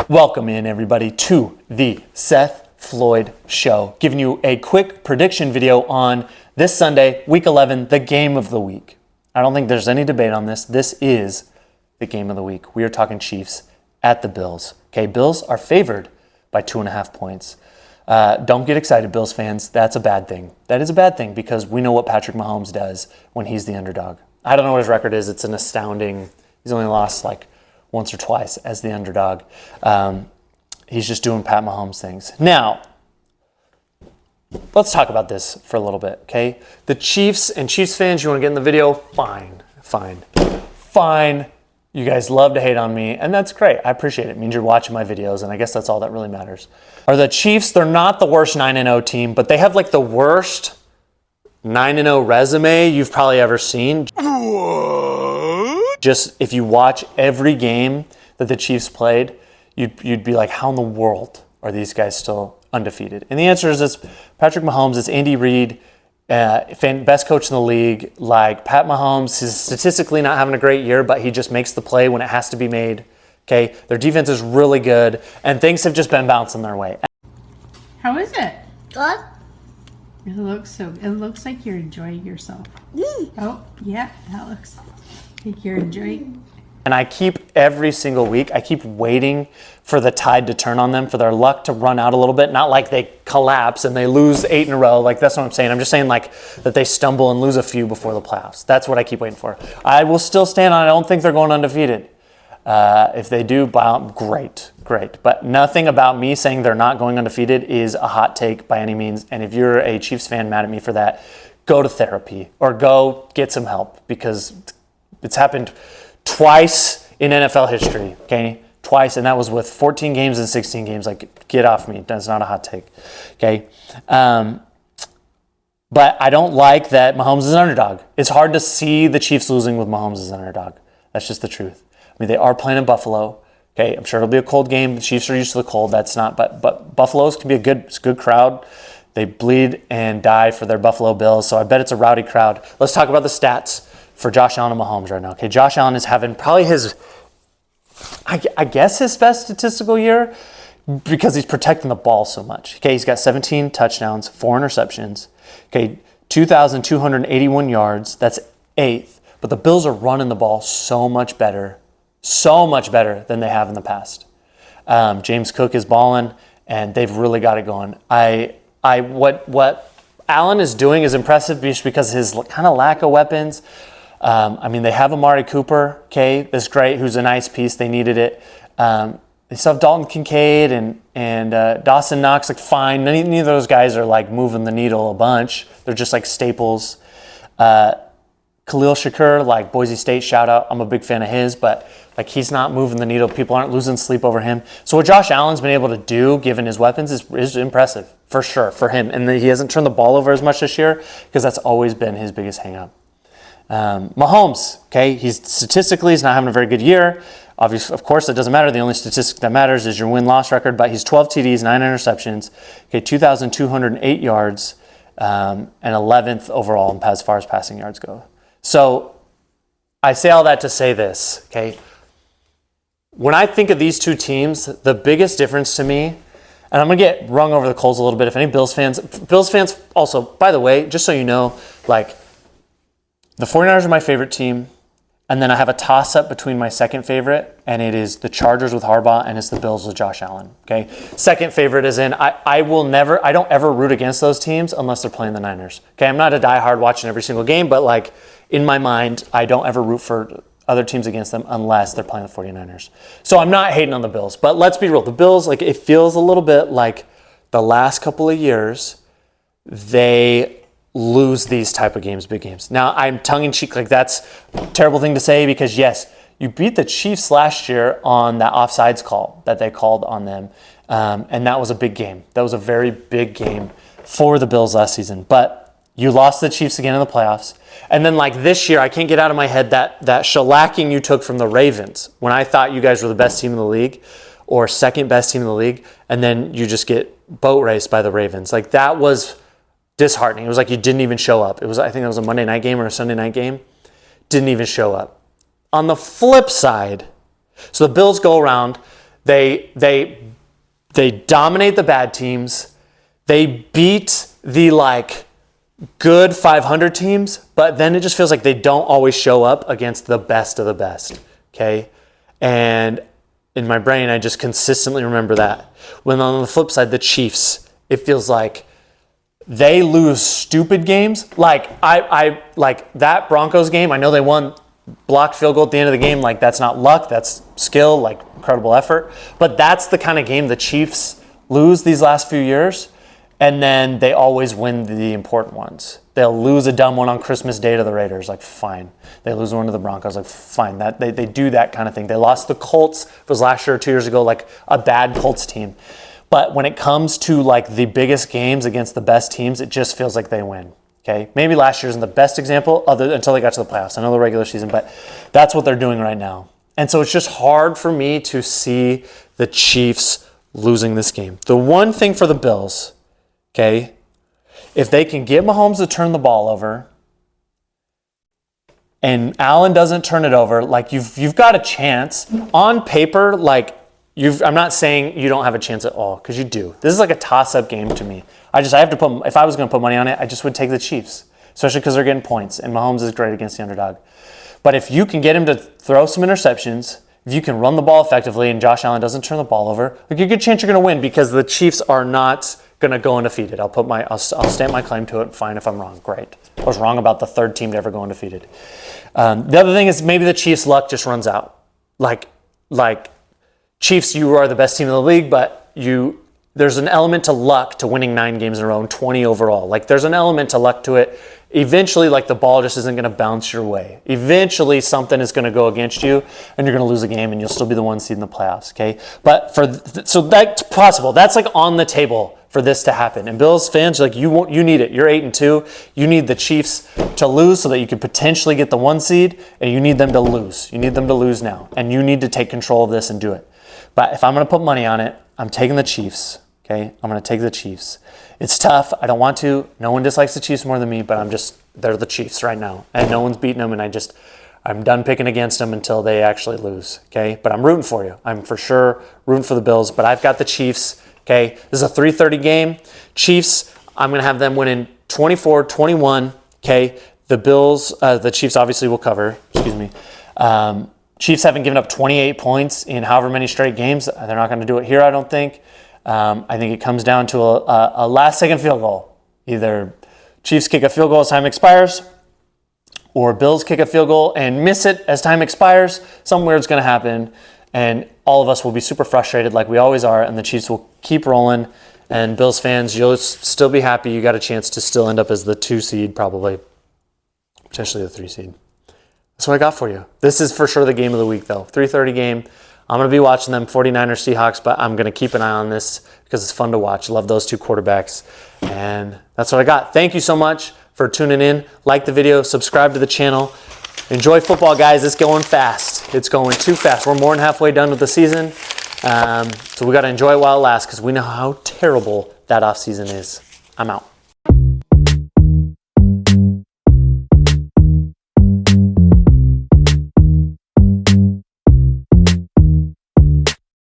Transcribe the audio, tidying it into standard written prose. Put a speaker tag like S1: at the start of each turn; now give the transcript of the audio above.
S1: Welcome in, everybody, to the Seth Floyd Show, giving you a quick prediction video on this Sunday, Week 11, the game of the week. I don't think there's any debate on this. This is the game of the week. We are talking Chiefs at the Bills. Okay, Bills are favored by 2.5 points. Don't get excited, Bills fans. That's a bad thing. That is a bad thing because we know what Patrick Mahomes does when he's the underdog. I don't know what his record is. It's an astounding. He's only lost like once or twice as the underdog. He's just doing Pat Mahomes things. Now, let's talk about this for a little bit, okay? The Chiefs and Chiefs fans, you want to get in the video? Fine. You guys love to hate on me, and that's great. I appreciate it. It means you're watching my videos, and I guess that's all that really matters. Are the Chiefs, they're not the worst 9-0 team, but they have like the worst 9-0 resume you've probably ever seen. Just if you watch every game that the Chiefs played, you'd be like, how in the world are these guys still undefeated? And the answer is it's Patrick Mahomes, it's Andy Reid, best coach in the league. Like Pat Mahomes is statistically not having a great year, but he just makes the play when it has to be made. Okay, their defense is really good, and things have just been bouncing their way.
S2: How is it?
S3: Good.
S2: It looks like you're enjoying yourself. Oh, yeah, that looks like you're enjoying.
S1: And I keep every single week, I keep waiting for the tide to turn on them, for their luck to run out a little bit. Not like they collapse and they lose 8 in a row. Like, that's what I'm saying. I'm just saying like that they stumble and lose a few before the playoffs. That's what I keep waiting for. I will still stand on it. I don't think they're going undefeated. If they do, great. But nothing about me saying they're not going undefeated is a hot take by any means. And if you're a Chiefs fan mad at me for that, go to therapy or go get some help, because it's happened twice in NFL history, okay? Twice, and that was with 14 games and 16 games. Like, get off me. That's not a hot take, okay? But I don't like that Mahomes is an underdog. It's hard to see the Chiefs losing with Mahomes as an underdog. That's just the truth. I mean, they are playing in Buffalo. Okay, I'm sure it'll be a cold game. The Chiefs are used to the cold. That's not, but Buffalo's can be a good crowd. They bleed and die for their Buffalo Bills, so I bet it's a rowdy crowd. Let's talk about the stats for Josh Allen and Mahomes right now. Okay, Josh Allen is having probably his, I guess his best statistical year because he's protecting the ball so much. Okay, he's got 17 touchdowns, 4 interceptions. Okay, 2,281 yards. That's 8th. But the Bills are running the ball so much better than they have in the past. James Cook is balling, and they've really got it going. What Allen is doing is impressive just because his kind of lack of weapons. I mean, they have Amari Cooper, okay, that's great, who's a nice piece. They needed it. They still have Dalton Kincaid and Dawson Knox, like fine. Neither of those guys are like moving the needle a bunch. They're just like staples. Khalil Shakur, like Boise State, shout out. I'm a big fan of his, but like he's not moving the needle. People aren't losing sleep over him. So what Josh Allen's been able to do, given his weapons, is impressive for sure for him. And he hasn't turned the ball over as much this year because that's always been his biggest hang-up. Mahomes, okay, he's not having a very good year. Obviously, of course, it doesn't matter. The only statistic that matters is your win-loss record. But he's 12 TDs, 9 interceptions, okay, 2,208 yards, and 11th overall as far as passing yards go. So I say all that to say this, okay? When I think of these two teams, the biggest difference to me, and I'm going to get rung over the coals a little bit if any Bills fans also, by the way, just so you know, like the 49ers are my favorite team, and then I have a toss-up between my second favorite, and it is the Chargers with Harbaugh, and it's the Bills with Josh Allen, okay? Second favorite is in, I don't ever root against those teams unless they're playing the Niners, okay? I'm not a diehard watching every single game, but like in my mind, I don't ever root for other teams against them unless they're playing the 49ers. So I'm not hating on the Bills, but let's be real. The Bills, like it feels a little bit like the last couple of years, they lose these type of games, big games. Now, I'm tongue-in-cheek, like that's a terrible thing to say because, yes, you beat the Chiefs last year on that offsides call that they called on them, and that was a big game. That was a very big game for the Bills last season. But you lost the Chiefs again in the playoffs. And then like this year, I can't get out of my head that shellacking you took from the Ravens when I thought you guys were the best team in the league or second best team in the league, and then you just get boat raced by the Ravens. Like that was disheartening. It was like you didn't even show up. I think it was a Monday night game or a Sunday night game. Didn't even show up. On the flip side, so the Bills go around, They dominate the bad teams. They beat the like good 500 teams, but then it just feels like they don't always show up against the best of the best. Okay, and in my brain, I just consistently remember that. When on the flip side, the Chiefs, it feels like they lose stupid games. Like I like that Broncos game. I know they won, blocked field goal at the end of the game. Like that's not luck, that's skill, like incredible effort. But that's the kind of game the Chiefs lose these last few years, and then they always win the important ones. They'll lose a dumb one on Christmas Day to the Raiders, like fine. They lose one to the Broncos, like fine. That they do that kind of thing. They lost the Colts, it was last year or 2 years ago, like a bad Colts team. But when it comes to like the biggest games against the best teams, it just feels like they win. Okay, maybe last year isn't the best example until they got to the playoffs. I know the regular season, but that's what they're doing right now. And so it's just hard for me to see the Chiefs losing this game. The one thing for the Bills, okay, if they can get Mahomes to turn the ball over and Allen doesn't turn it over, like you've got a chance. On paper, like I'm not saying you don't have a chance at all, because you do. This is like a toss-up game to me. I have to put, if I was going to put money on it, I just would take the Chiefs, especially because they're getting points, and Mahomes is great against the underdog. But if you can get him to throw some interceptions, if you can run the ball effectively and Josh Allen doesn't turn the ball over, like a good chance you're going to win, because the Chiefs are not going to go undefeated. I'll stamp my claim to it. Fine if I'm wrong. Great. I was wrong about the third team to ever go undefeated. The other thing is maybe the Chiefs' luck just runs out. Like Chiefs, you are the best team in the league, but there's an element to luck to winning 9 games in a row and 20 overall. Like there's an element to luck to it. Eventually, like the ball just isn't going to bounce your way. Eventually, something is going to go against you, and you're going to lose a game, and you'll still be the 1 seed in the playoffs. Okay, but so that's possible. That's like on the table for this to happen. And Bills fans, like you need it. You're 8-2. You need the Chiefs to lose so that you could potentially get the 1 seed, and you need them to lose. You need them to lose now, and you need to take control of this and do it. But if I'm going to put money on it, I'm taking the Chiefs. Okay, I'm going to take the Chiefs. It's tough. I don't want to. No one dislikes the Chiefs more than me, but they're the Chiefs right now. And no one's beating them, and I'm done picking against them until they actually lose. Okay, but I'm rooting for you. I'm for sure rooting for the Bills, but I've got the Chiefs. Okay, this is a 3:30 game. Chiefs, I'm going to have them winning 24-21. Okay, the Chiefs obviously will cover. Excuse me. Chiefs haven't given up 28 points in however many straight games. They're not going to do it here, I don't think. I think it comes down to a last-second field goal. Either Chiefs kick a field goal as time expires, or Bills kick a field goal and miss it as time expires. Something weird's going to happen, and all of us will be super frustrated like we always are, and the Chiefs will keep rolling. And Bills fans, you'll still be happy you got a chance to still end up as the 2 seed, probably, potentially the 3 seed. That's what I got for you. This is for sure the game of the week, though. 3:30 game. I'm going to be watching them 49ers Seahawks, but I'm going to keep an eye on this because it's fun to watch. Love those 2 quarterbacks. And that's what I got. Thank you so much for tuning in. Like the video, subscribe to the channel. Enjoy football, guys. It's going fast. It's going too fast. We're more than halfway done with the season. So we got to enjoy it while it lasts, because we know how terrible that offseason is. I'm out.